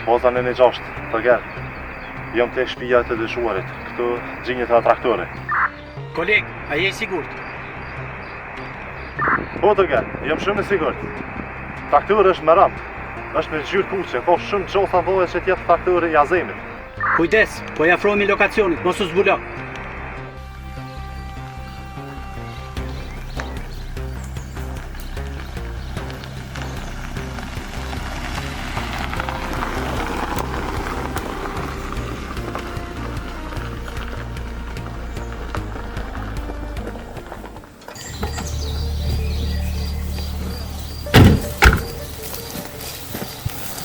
Baza në 6, tërger. Jam të shtëpia të dëshuarit, këtu gjinjet e traktore. Koleg, a je sigurt? Po tërger, jam shumë i sigurt. Traktori është me ramp, është me gjyrë kuqe, ka shumë qosa dhoje që tjetë traktori i Azemit. Kujdes, po i afrohemi lokacionit, mos u zbulo.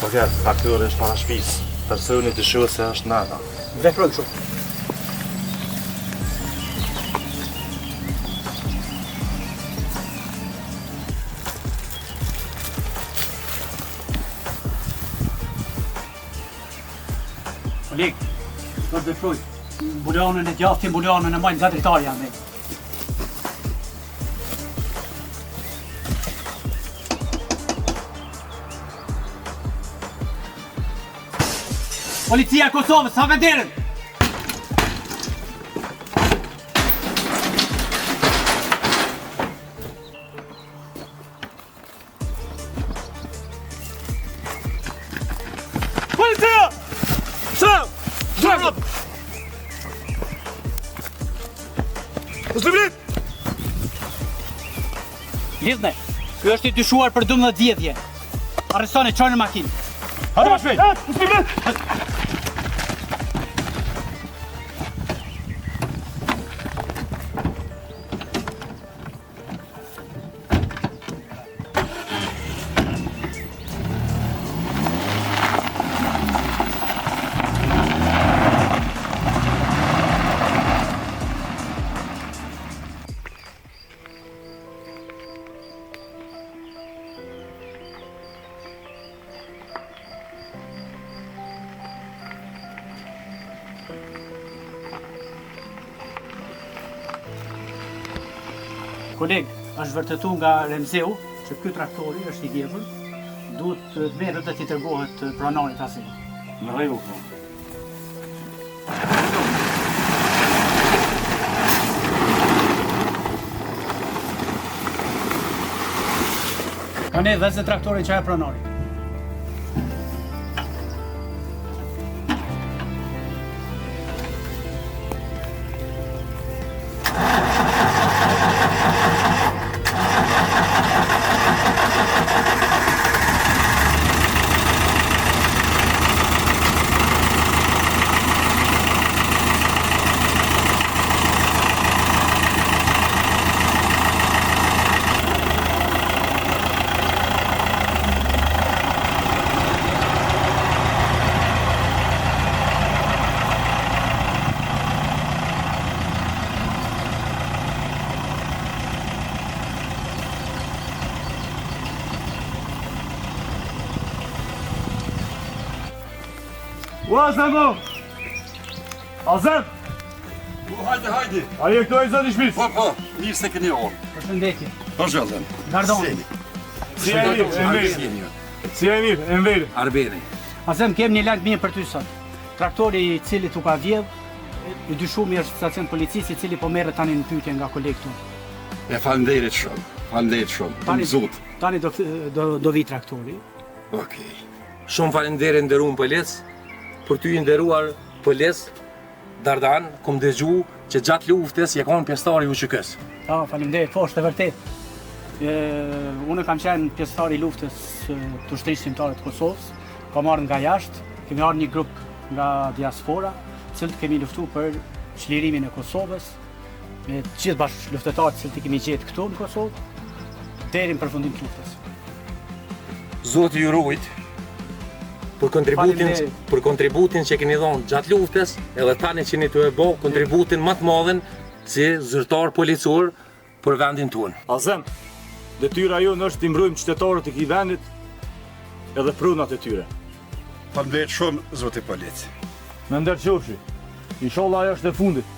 Tërger, traktori është para shtëpisë. Personi dyshuese është nana. Veprojmë shumë. Koleg, do të veproj. Mbulonën e djathtë, mbulonën e majnë nga dritarja me. Policia e Kosovës, hapë derën! Policia! Sram! Sram! Muslimit! Lidhne, ky është i dyshuar për 12 vjedhje. Arrestoni, çojnë në makinë. Hajde më shpejt! Muslimit! Koleg, është vërtetu nga Remzeu që ky traktori është i vjedhur, duhet të merret dhe t'i tregohet pronarit asaj. Në rregull. Kanë dhënë traktorin çaj pronarit. Azem! Azem! Hajde, hajde! A je këto e zëtë i shpisë? Po, mirë se këni orë. Përshëndetje. Po zhëllëm. Gardoni. Si e mirë, e mirë. Si e mirë, e mirë. Arbeni. Azem, kem një lajm mirë për ty sot. Traktori i cili tu ka vjedh, i dyshumi është stacion policisë i cili po merret tani në pyetje nga kolegtu. E falenderit shumë. Falenderit shumë. Tani Zot. Tani do vi traktori. Okej. Shumë faleminderit nderuar polic, për ty i nderuar polic Dardan, kom dëgju që gjatë luftës je kon pjesëtar i UÇK-s. Po, faleminderit, po është e vërtetë. Unë kam qenë pjesëtar i luftës të ushtrisë shqiptare të Kosovës. Kam ardhur nga jashtë, kemi ardhur një grup nga diaspora, cilët kemi luftuar për çlirimin e Kosovës, me të gjithë bashkë luftëtarët që kemi gjetë këtu në Kosovë, deri në përfundim të luftës. Zoti ju ruajt për kontributin që keni dhënë gjatë luftës, edhe tani që jeni të e bë kontributin më të madh si zyrtar policor për vendin tonë. Azem, detyra jonë është t'i mbrojmë qytetarët e këtij vendit edhe prunat e tyre. Faleminderit shumë, zoti polic. Me ndërqofshi, inshallah ajo është e fundit.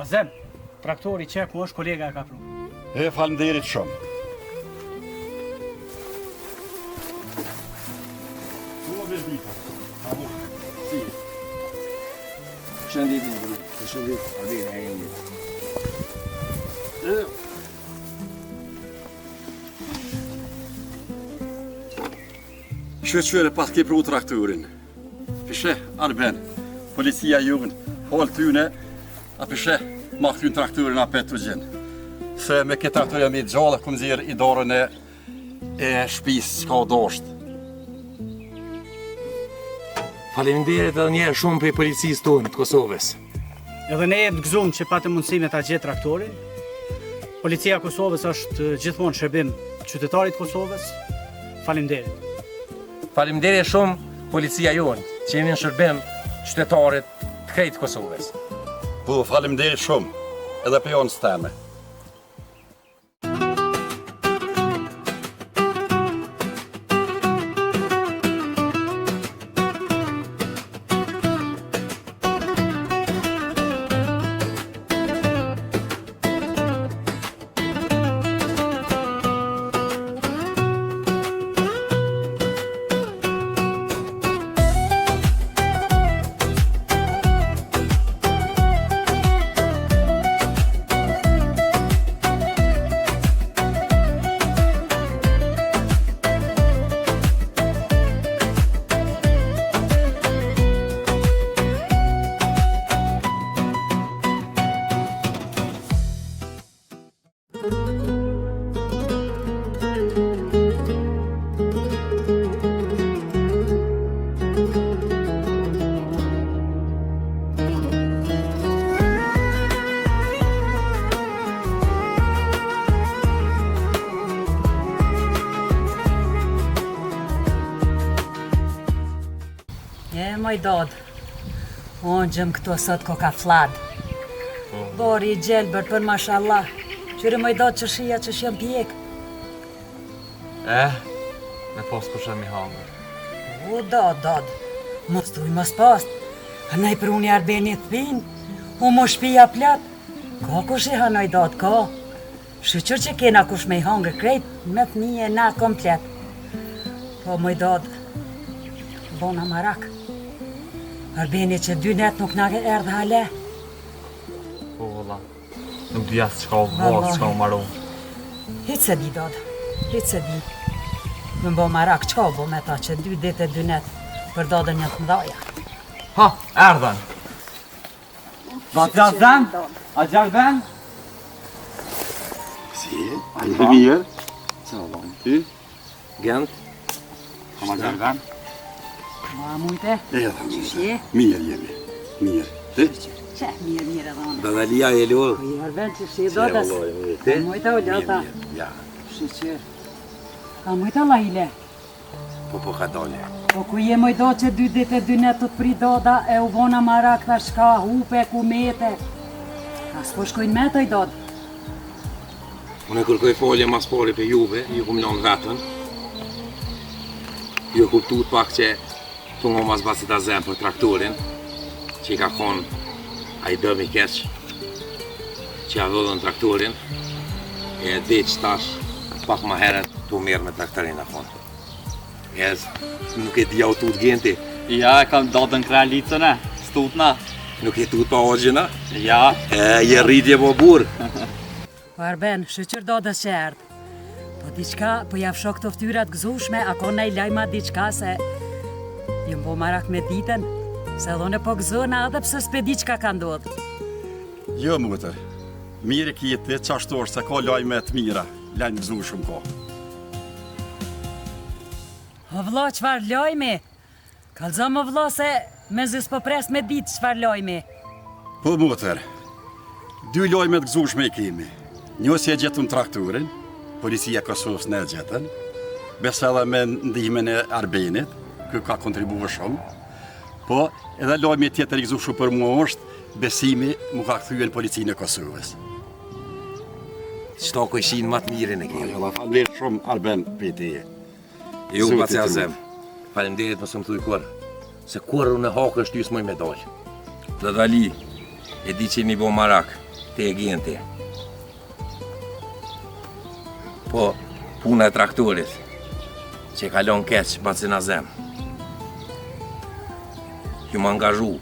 Azem, traktori qek mu është kolega e ka pru. E falenderit shumë. Shëqyre pas ke pru traktorin. Pishe, Arben, policia juën, hol tyne, a pishe, ma këtyn traktorin a petë të gjenë. Se me këtë traktor jam I gjallë, këmë zirë I dorën e shpisë që ka o doshtë. Faleminderit edhe njerë shumë për policisë tonë të Kosovës. Edhe ne jemi të gëzuar që patëm mundësi me ta gjetë traktorin. Policia e Kosovës është gjithmonë shërbim qytetarit Kosovës. Faleminderit. Faleminderit shumë policia jonë, që jemi në shërbim qytetarit të krejtë Kosovës. Po, falemderit shumë, edhe për jonë steme. Moj dodë, unë gjëm këto sot ko ka fladë. Bori I gjelbër për mashallah, qyre moj dodë që shia që shjëm pjek. Me pas kusha mi hangër. U dodë, mos tuj mos post. A nej për unë I Arbenit pinë, u mo shpia plot. Ka kush I hanoj dodë, ka. Shqyqër që kena kush me I hangër krejt, me të një na komplet. Po moj dodë, bona marak. Arbeni që 2 net nuk na erdhë hale. Po, valla. Nuk di jasë qka o vlasë, qka o maron. Hitë se di, dodë. Hitë se di. Më bo marak, qka o bo me ta që 2 dit e 2 net për dodën një të mdoja. Ha, erdhen. Va të jasën? A gjallë ben? Si, a I mirë? Sa valon, ty? Gent, A gjallë ben? Ma mujte? Edhe Qëshje? mirë jemi, mirë. Ti? Qe, mirë edhe ona. Dadalia e lorë. Po I Arben që shqe dodës. A mujte o ljota. Ja, Shqyqyr. A mujte la ile. Po ka dole. Po ku je moj do që 2 dit e 2 net të pri doda e u bona marak tha shka hupe ku mete. A s'po shkojnë me të I dodë. Unë e kërkoj folje mas pari për juve, ju kum lënë vetën. Ju kuptut pak që të ngo mas basit a zem për traktorin, që I ka konë a I dëm I keq, që a dhodën traktorin, e dhe që tash pak ma heret të mirë me traktorin a konë. Nuk e t'ja u tut genti, Ja, e kam dodën kralicën e, stutna. nuk e tut pa ogjina, Ja. je rritje po burë. Po Arben, shqyqyr dodës që erdë. Po diqka, po jaf shok të ftyrat gëzushme, a ko nej lajma diqka se ju mbo marak me ditën, se dhone po gëzona edhe pse s'pe diqka ka ndodhë. jo mutër. Mirë kiti, qashtu është se ka lajme të mira, lajmë gëzu shumë ka. O vlo, qfar lojmi? Kalzo më vlo se me zis po pres me ditë qfar lojmi. Po mutër, 2 lajme të gëzushme I kemi. Njësi e gjetën traktorin, policia Kosovës në e gjetën, besa edhe me ndihmen e Arbenit, kë ka kontribuar shumë, po edhe lajmi tjetër I gëzushme për mua është besimi mu ka kthyer në policinë e Kosovës. Qëto kojshin ma të mirin e kemi. Jalla, falenderit shumë Arben për ti. Ju Zotit pa që ruaj. azem, faleminderit më së më thuj kur, se kur unë e hakë është ju s'moj me dollë. Dadali, e di që jemi bo marak, te e gjenti. Po, puna e traktorit, që kalon keq bacin azem. Ju më angazhu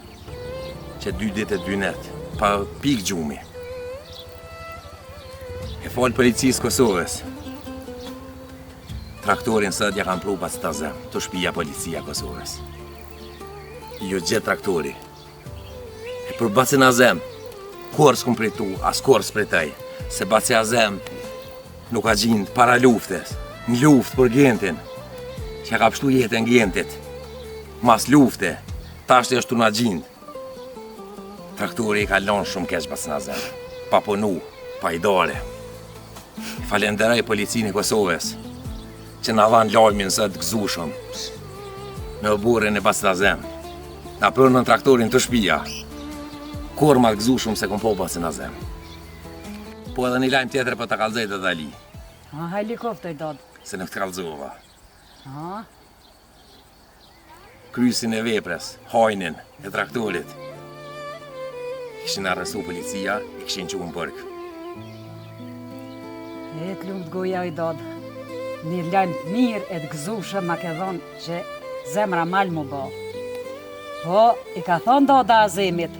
që 2 ditë e 2 net, pa pik gjumi. E falë policisë Kosovës. Traktorin sot ja kam pru bacin azem, të shpija policia Kosovës. Jo gjithë traktori. E për bacin azem, kur s'kum pritu, as kur s'pritaj, se bacin azem nuk ka gjind para luftës, në luftë për Gentin, që ka pështu jetën Gentit, mas lufte, tash të është të në gjind. Traktori i ka lonë shumë keq bacin azem, pa punu, pa i dore. Falenderoj policinë e Kosovës, që na dhanë lajmin së të gëzushëm, me burin e bacin azem. Na pronën traktorin të shpia, kur ma të gëzushëm se kom po bacin azem. Po edhe një lajmë tjetër për të kalzej të dali. A, helikopter, dad. Se në këtë kalzova. A, Krysin e vepres, hajnin e traktorit. Kishin arrestu policia, i kishin që unë përk. e të lumt goja i dad. Një lajmë mirë e të gëzushëm ma ke dhonë që zemra malë mu bo. Po, i ka thonë dada azemit,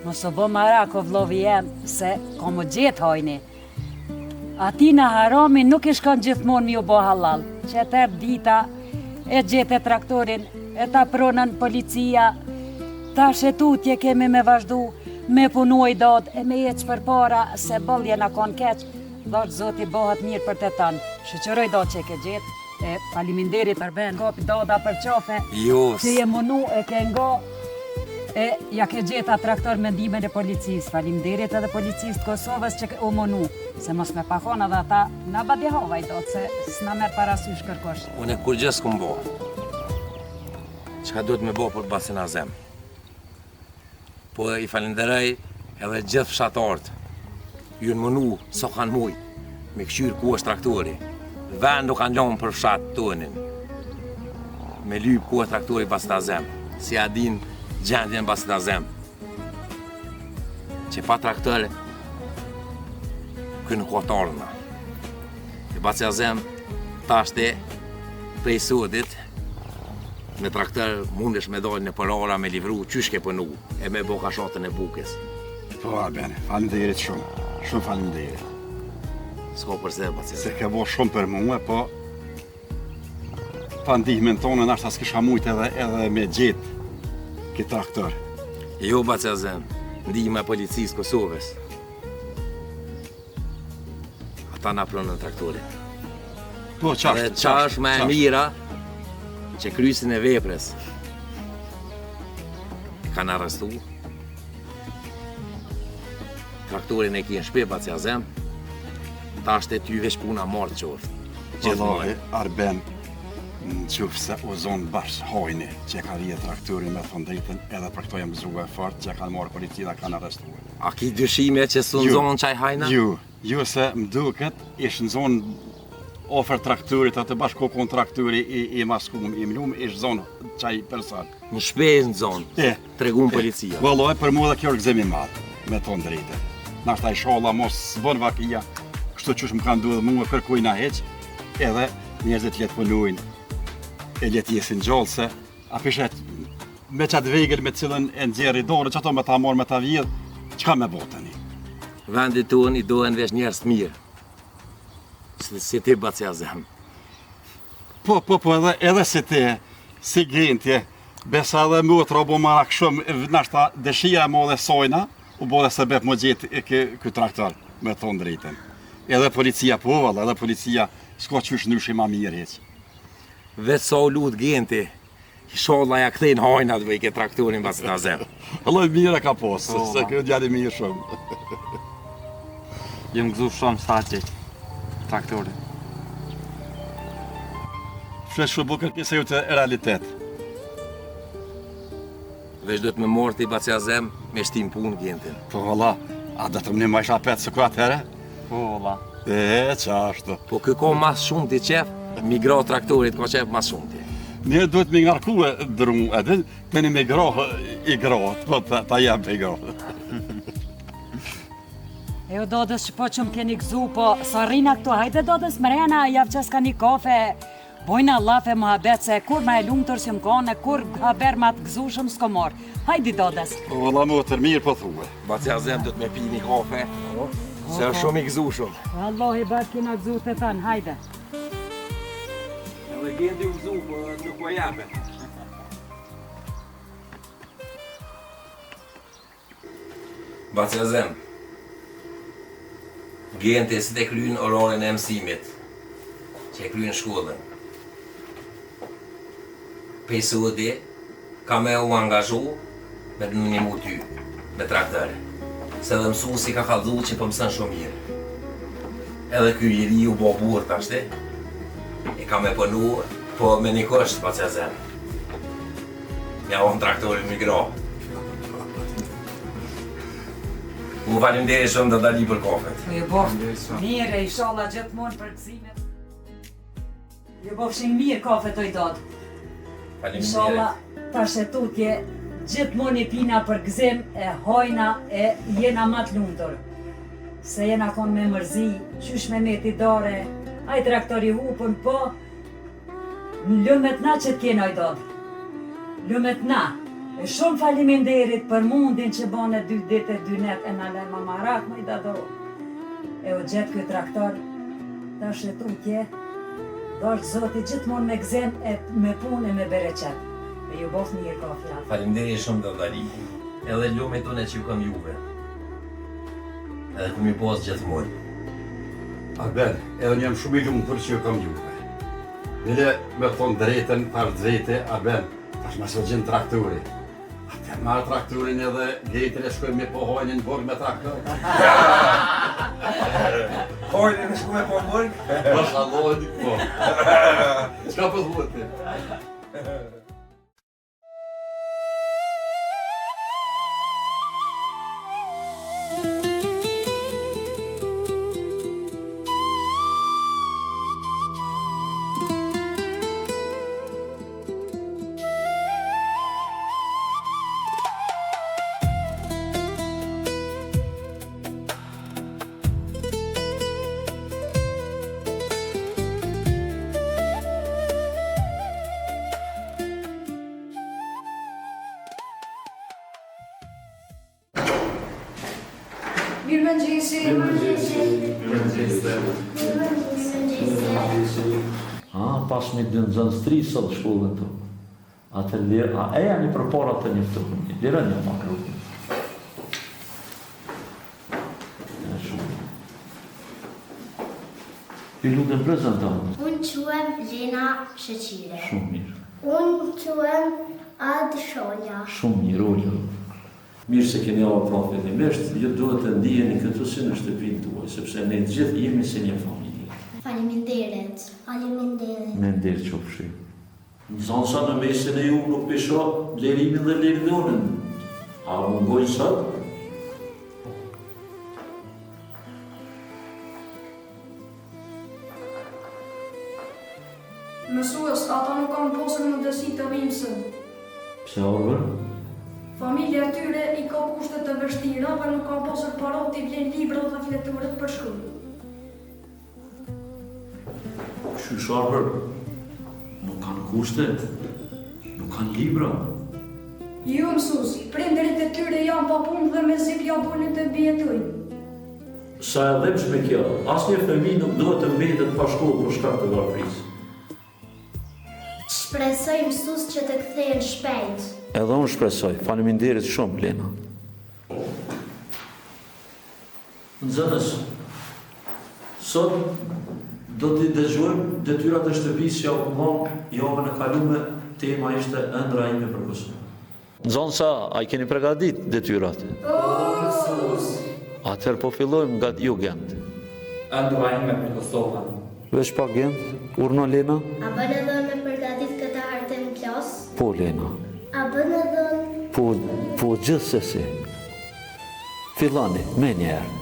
mos o bo mara ko vlovi jem, se ko më gjetë hajni. Ati në harami nuk i shkon gjithmonë mi u bo halal, që e tërë dita e gjete traktorin, e ta pronën policia, ta shetutje kemi me vazhdu, me punu i dod, e me jetë për para, se bëllje në konë keq, dod zoti bëhet mirë për të tanë. Shëqëroj dod që e ke gjetë, e faliminderit për ben, kopi doda për qofe, Jos. që je munu e ke ngo, e ja ke gjeta traktor me ndimin e policisë. Faleminderit edhe policisë të Kosovës që u munu, se mos me pakon edhe ata na badihova i do, se s'na merë parasysh kërkosh. Unë e kur gjës këmë bo. Qka duhet me bo për bacin azem. Po i falenderoj edhe gjithë fshatartë. Ju në mënu, so kanë mujt, me këshyrë ku është traktori. Vend nuk kanë lonë për fshatë tonin. Me lypë ku është traktori bacin azem. Si a din gjendjen bacin azem. Që pa traktore, kënë kotarëna. E bacin azem, tashte, prej sodit, me traktor mundesh me dalë në përara me livru, qysh ke pënu, e me bo kashatën e bukës. Po, Arben, faleminderit shumë. Shumë faleminderit. S'ka përse, bacin Se azem. ke bo shumë për mua, po pa ndihmen tonë, nashta s'kisha mujt edhe me gjetë këtë traktor. Jo, bacin azem, ndihma e policisë Kosovës. Ata na pronën traktorin. Po, Dhe qa është me e mira, që krysin e vepres e kanë arrestu. Traktorin e kjenë shpe, bacin azem, ta është e ty vesh puna marë qoftë. Gjithmonë, Arben, në qëfë se u zonë bashkë hojni që ka rije traktorin me thonë drejtën, edhe për këto jam gëzuar fort që kanë marrë policia dhe kanë arrestuar. A ki dyshime që su në zonë qaj hajna? Ju se më duket ishë në zonë ofër traktorit, atë bashkë kokon traktori i maskum, i mlum, ishë zonë qaj person. Në shpejt në zonë, tregun policia. Valloj, për mua dhe kjo rëgzimi madhë, me thonë drejtë. Nashta i sholla mos bën vakia, kështu qësh më kanë duhet mua kërkujna heq, edhe njerëzit jetë punujnë, e letë jesin gjallë se, a pishet me qatë vegël me cilën e nxjerri dorë, që ato me ta morë me ta vjedh, qka me botëni? Vendit tonë i dohen vesh njerëz të mirë. Si ti, bacin azem. Po, edhe si ti, si Gentje, besa edhe mu të robo marak shumë, nashta dëshia mo dhe sojna, u bo dhe sebeb më gjetë këtë traktor, me thonë drejten. Edhe policia po, valla, edhe policia s'ka qysh nëshi ma mirë heq. Vetë sa u lutë Genti, i sholla ja kthejnë hajnat dhe i ke traktorin bacin azem. Allah mire ka posë, se këtë djali mirë shumë. Jem gëzu shumë sa që traktorin. Shlesh shumë bukër pjesë e ju të realitet. Vesh do të me morti bacin azem me shtim punë Gentin. Po valla, a dhe të më një ma isha petë së ku atëhere? Po, valla. Qashtu. Po kë ka mas shumë ti qef, migra traktorit ka qef mas shumë ti. Një duhet me ngarku e dru, edhe të një me grohë i grohë, po ta jam për i grohë. E o dodës që po që më keni gëzu, po sa rina këtu, hajde dodës mrena, javë që s'ka një kafe, bojna lafe më habet, se kur ma e lumëtër që më kone, kur haber ma të gëzushëm s'ko morë. Hajdi dodës. O, la motër, mirë po thue. Bacja zem do të me pi një kafe, se është shumë i gëzushëm. Wallahi bat kina gëzu të thanë, hajde. Edhe gendi u gëzu, po nuk po jape. Bacja zem, Gente si të kryen orarin e mësimit, që e kryen shkollën. Pesudi ka me u angazhu me të një mu ty, me traktor. Se dhe mësuesi ka kallzu që po mësën shumë mirë. Edhe ky iri u bo burr tashti, e ka me punu, po me një kosht Bacja zem. Ja unë traktorin me gra. U falimderi shumë të dali për kofet. Ju bof mirë, inshallah gjithmonë për gëzimet. Ju bofshin mirë kafe të i dodë. Falimderi. Inshallah tash e tutje gjithmonë i pina për gëzim e hojna e jena ma të lumtur. Se jena konë me mërzi, qysh me meti dore, aj traktori hupën, po lëmet na që t'kena i dodë. Lëmet na. E shumë faliminderit për mundin që bane 2 ditë e 2 net e në lema marak më i dado. E o gjetë këtë traktor, ta shetutje, do është zoti gjithmonë me gzem e me punë e me bereqet. E ju bof mirë kafja. Falimderi shumë të dali. Edhe lume tune që ju kam juve. Edhe ku mi posë gjithmonë. Arben, edhe një jam shumë i lumë për që ju kam juve. Nile me thonë drejten, par drejte, Arben, tash me së gjenë traktori. Atë marë traktorin edhe gejtër e shkojmë me pohojnë në burg me traktor. Hojnë në shku me po në burg? Masha Allah, dik po. Qka po thuhet ti? Pas me dëndzën strisë dhe shkollën të. Atë lirë, e janë i përpora të njëftuar, lirë një makro. Ju lutem prezentoni. Unë quhem Lena Sheqire. Shumë mirë. Unë quhem Ad Sholja. Shumë mirë, Olja. Mirë se keni ava pra fillimisht, ju duhet të ndiheni këtu si në shtëpinë tuaj, sepse ne të gjithë jemi si një familje. Faleminderit. Faleminderit. Me nderë qofshi. Në zonë sa në mesin e ju nuk pisho lerimin dhe leridonën. A mungojnë sot? Mësues, ata nuk kanë posër në dësi të vimësën. Pse orëve? Familja tyre i ka kushtet të vështira dhe nuk kanë posër para t'i vlen libra dhe fleturet për shkollë. Qysh arbër? Nuk kanë kushtet? Nuk kanë libra? Jo mësues, prindërit e tyre janë pa punë dhe me zip janë punit të bjetojnë. Sa e dhepshme kjo, asnjë fëmijë nuk duhet të mbetet pa shkollë për shkak të varfërisë. Shpresoj mësues që të kthehen shpejt. Edhe unë shpresoj, faleminderit shumë, Lena. Nxënës, sot do t'i dëgjojmë detyrat e shtëpisë që javën e kalume, tema ishte ëndra ime për Kosovë. Nxënësa, a i keni përgatitur detyrat? Po, mësues. Atëherë po fillojmë nga jugend. Ëndra ime për Kosovën. Veç pak gend, urna Lena? A bën edhe me përgatit këtë hartë në klas? Po, Lena. A bën edhe... Po gjithsesi. Fillani, me njerë.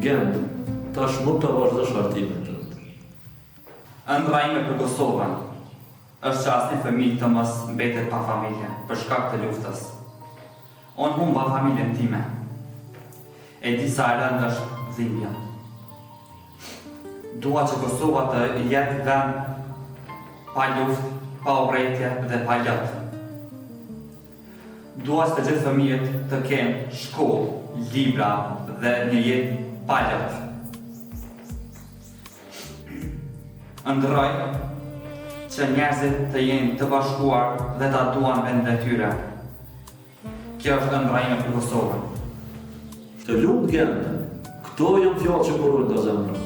Gend, tash mund të vazhdosh hartimin tënd. Ëndra ime për Kosovën është që asnjë fëmijë të mos mbetet pa familje për shkak të luftës. Unë humba familjen time. E di sa e rëndë është dhimbja. Dua që Kosova të jetë vend pa luftë, pa urrëtie dhe pa lot. Dua që të gjithë fëmijët të kenë shkollë, libra dhe një jetë pa lot. Ëndrroj që njerëzit të jenë të bashkuar dhe ta duan vendin e tyre. Kjo është ëndra ime për Kosovën. Të lumt Gend, këto janë fjalë që kurojnë nga zemra.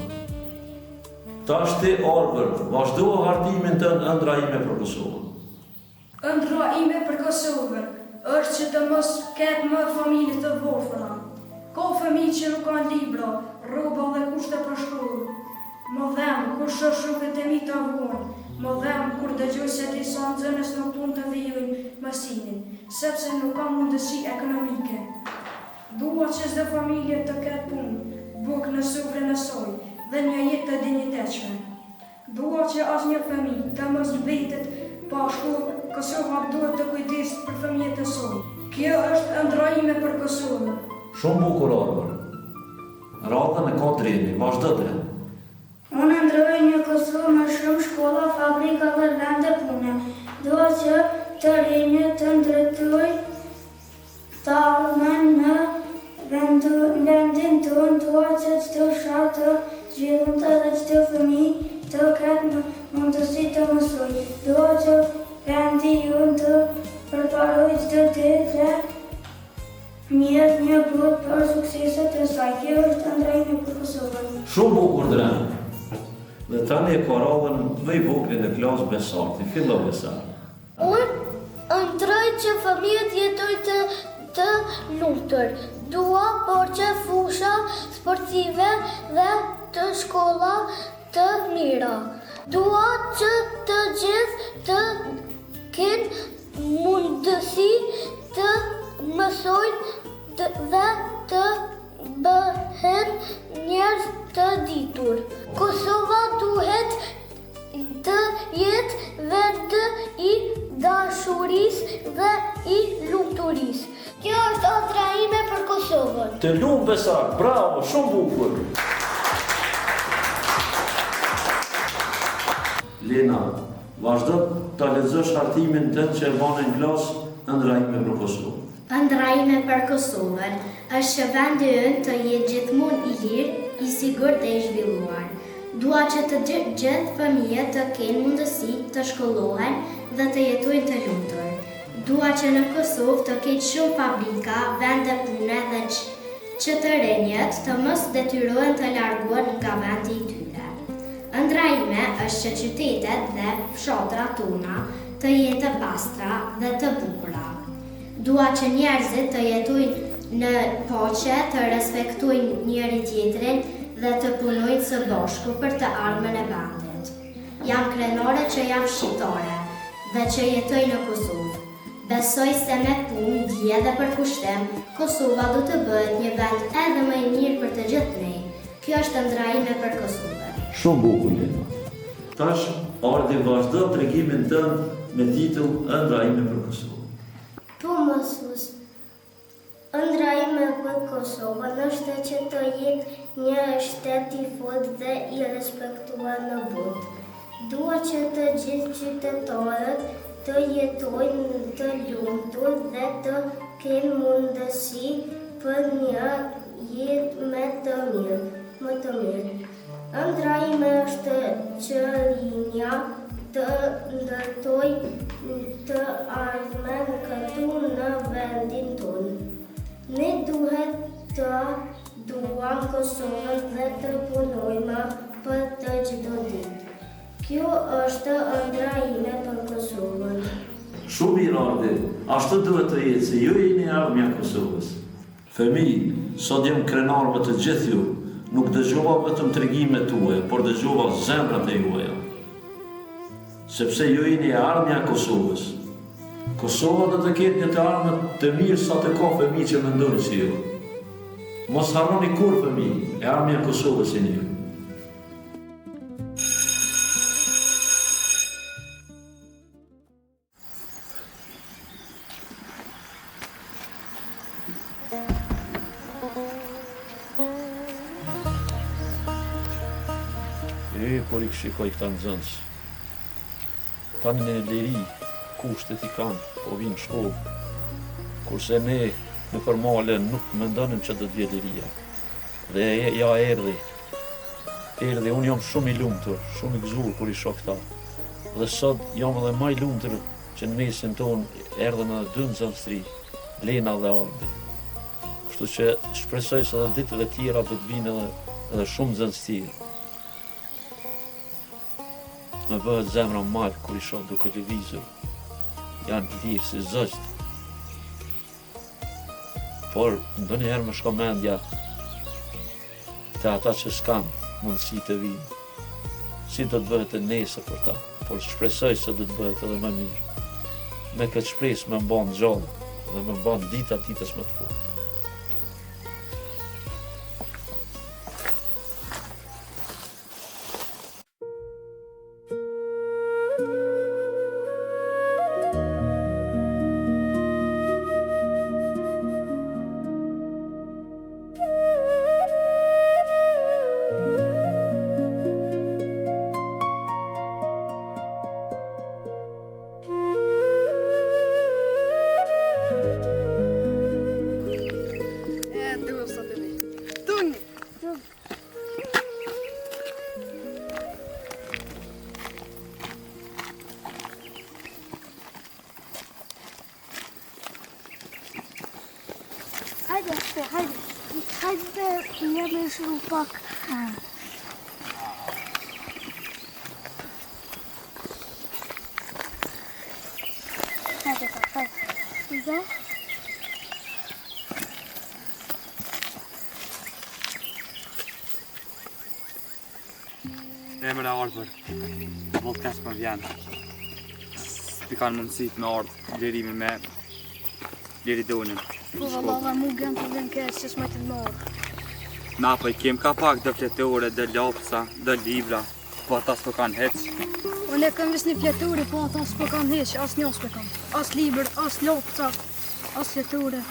Tash ti Arbër, vazhdo hartimin tënd ëndra ime për Kosovën. Ëndra ime për Kosovën është që të mos ketë më familje të vorthura. Ka fëmijë që nuk kanë libra, rroba dhe kushte për shkollë. Më dhem kur shoh shokët e mi të avuan, më dhem kur dëgjoj se disa nxënës nuk mund të vijojnë mësimin, sepse nuk ka mundësi ekonomike. Dua që çdo familje të ketë punë, bukë në sufrën e saj dhe një jetë të dinjitetshme. Dua që asnjë fëmijë të mos mbetet pa shkollë. Kosova duhet të kujdeset për fëmijët e saj. Kjo është ëndra ime për Kosovën. Shumë bukur Arbër. Radhën e ka drejti, vazhdo drejt. Unë ndroj një Kosovë me shumë shkolla, fabrika dhe vende pune. Dua që të rinjët të ndërtoj të ardhmen në vendin tonë. Dua që çdo fshat të zhvillohet dhe çdo fëmijë të ketë mundësi të mësojë. Dua që vendi jonë të përparoj çdo ditë dhe një botë për sukseset e saj. Kjo është ëndra ime për Kosovën. Shumë bukur drejt. Dhe tani e ka radhën më i vogël në klasë Besarti. Fillo Besar. Unë ëndroj që fëmijët jetojnë të lumtur. Dua borxhe fusha sportive dhe të shkolla të mira. Dua që të gjithë të kenë mundësi të mësojnë dhe të bëhen njerëz të ditur. Kosova duhet të jetë vend i dashurisë dhe i lumturisë. Kjo është ëndra ime për Kosovën. Të lumt Besar, bravo, shumë bukur. Lena, vazhdo ta lexosh hartimin tënd që e bane në klasë ëndra ime për Kosovën. Ëndra ime për Kosovën është që vendi ynë të jetë gjithmonë i lirë, i sigurt dhe i zhvilluar. Dua që të gjithë fëmijët të kenë mundësi të shkollohen dhe të jetojnë të lumtur. Dua që në Kosovë të ketë shumë fabrika, vende pune dhe që të rinjët të mos detyrohen të largohen nga vendi i tyre. Ëndra ime është që qytetet dhe fshatrat tona të jenë të pastra dhe të bukura. Dua që njerëzit të jetojnë në paqe, të respektojnë njëri tjetrin dhe të punojnë së bashku për të ardhmen e vendit. Jam krenore që jam shqiptare dhe që jetoj në Kosovë. Besoj se me punë, dije dhe përkushtim, Kosova do të bëhet një vend edhe më i mirë për të gjithë ne. Kjo është ëndra ime për Kosovën. Shumë bukur Lena. Tash Ardi vazhdo tregimin tënd me titull ëndra ime për Kosovën. Po mësus, ëndra ime për Kosovën është që të jetë një shtet i fortë dhe i respektuar në botë. Dua që të gjithë qytetarët të jetojnë të lumtur dhe të kenë mundësi për një jetë më të mirë. Ëndra ime është që rinja të ndërtoj të ardhmen këtu në vendin tonë. Ne duhet të duam Kosovën dhe të punojmë për të çdo ditë. Kjo është ëndra ime për Kosovën. Shumë mirë Ardi, ashtu duhet të jetë se ju jeni ardhmja e Kosovës. Fëmijë, sot jam krenar me të gjithë ju. Nuk dëgjova vetëm tregimet tuaja, por dëgjova zemrat e juaja. Sepse ju jeni ardhmja e Kosovës. Kosova do të ketë një të ardhmë të mirë sa të ka fëmijë që mendojnë si ju. Mos harroni kur fëmijë, e armja e Kosovës jeni ju. Por I shikoj këta nxënës. Tani në liri, kushtet I kanë, po vinë shkollë. Kurse ne në përmale nuk mendonim që do të vje liria. Dhe ja erdhi. Unë jam shumë I lumtur, shumë I gëzuar kur I shoh këta. Dhe sot jam edhe më I lumtur që në mesin tonë erdhën edhe 2 nxënës të ri, Lena dhe Ardi. Kështu që shpresoj se edhe ditët e tjera do të vinë edhe shumë nxënës tjerë. Me bëhet zemra malë kur I shoh duke lëvizur. Janë të lirë si zogj. Por ndonjëherë më shko mendja te ata që s'kan mundësi të vinë. Si do të bëhet e nesër për ta, por shpresoj se do të bëhet edhe më mirë. Me këtë shpresë më mban gjallë dhe më mban ditës më të fortë. Hajde, jemi shumë pak. Hajde. Ne më në ardhër, podcast më vjen. S'pi kanë mundësit me ardhë lirimi me Liridonin. Po valla mu gën të vjen keq që s'ma të marr. Na po I kem ka pak dë fletore, dë lapsa, dë libra, po ata s'po kanë hec. Unë kam vis një fletore, po ata s'po kanë heq, as një s'po kanë. As libër, as lapsa, as fletore.